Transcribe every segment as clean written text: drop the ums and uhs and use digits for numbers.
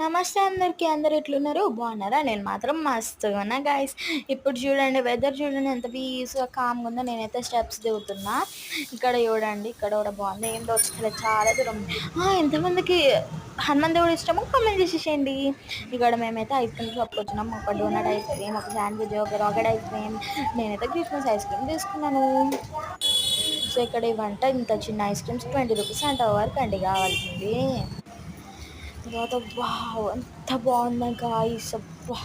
నమస్తే అందరికీ. అందరూ ఎట్లున్నారు? బాగున్నారా? నేను మాత్రం మస్తుగా ఉన్నా గైస్. ఇప్పుడు చూడండి, వెదర్ చూడండి ఎంత పీస్‌గా కామ్‌గా ఉందో. నేనైతే స్టెప్స్ దిగుతున్నా. ఇక్కడ చూడండి, ఇక్కడ కూడా బాగుంది. ఏం దోచుకోలేదు, చాలా దూరం ఉంది. ఎంతమందికి హనుమాన్ దేవుడు ఇష్టమో కామెంట్ చేసేసేయండి. ఇక్కడ మేమైతే ఐస్ క్రీమ్ షాప్‌కి వచ్చినాం. ఒక డోనట్ ఐస్ క్రీమ్, ఒక శాండ్విచ్, ఒక రాకెట్ ఐస్ క్రీమ్. నేనైతే క్రిస్మస్ ఐస్ క్రీమ్ తీసుకున్నాను. సో ఇక్కడ ఇవంట ఇంత చిన్న ఐస్ క్రీమ్స్ 20 రూపీస్ అంట. వరకు అండి కావాల్సింది. తర్వాత వావ్! ఎంత బాగుందో గాయ్స్, అబ్బా!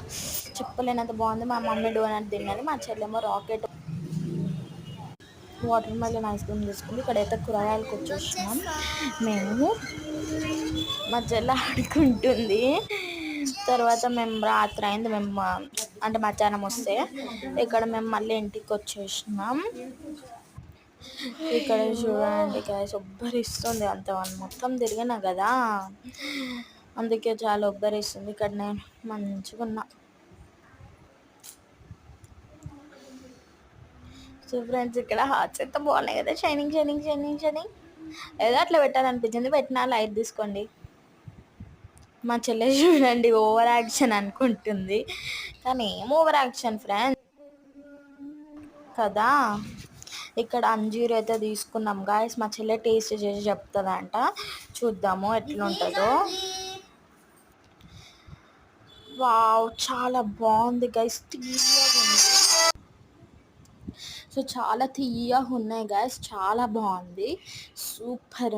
చెప్పలేనంత బాగుంది. మా మమ్మీ డోనట్ తిన్నది, మా చెల్లేమో rocket watermelon ice cream తీసుకుంది. ఇక్కడైతే కూరగాయలకు వచ్చేసినాం మేము. మా చెల్లి ఆడుకుంటుంది. తర్వాత మేము రాత్రి అయింది, మేము అంటే మధ్యాహ్నం వస్తే ఇక్కడ మేము మళ్ళీ ఇంటికి వచ్చేసినాం. ఇక్కడ చూడండి గాయ్స్, ఉబ్బరిస్తుంది. అంత మొత్తం తిరిగినా కదా, అందుకే చాలా ఉబ్బరిస్తుంది. ఇక్కడ నేను మంచిగా ఉన్నా. సో ఫ్రెండ్స్, ఇక్కడ హార్ట్స్ ఎంత బాగున్నాయి కదా, షైనింగ్ షైనింగ్ షైనింగ్ షైనింగ్. ఏదో అట్లా పెట్టాలనిపించింది, పెట్టినా. లైట్ తీసుకోండి. మా చెల్లె చూడండి, ఓవర్ యాక్షన్ అనుకుంటుంది, కానీ ఏం ఓవర్ యాక్షన్ ఫ్రెండ్స్ కదా. ఇక్కడ అంజీర్ అయితే తీసుకున్నాం గాయస్. మా చెల్లె టేస్ట్ చేసి చెప్తుందంట, చూద్దాము ఎట్లుంటుందో. వావ్, చాలా బాగుంది గైస్, తీయగా ఉంది. సో చాలా తీయగా ఉన్నాయి గైస్, చాలా బాగుంది, సూపర్.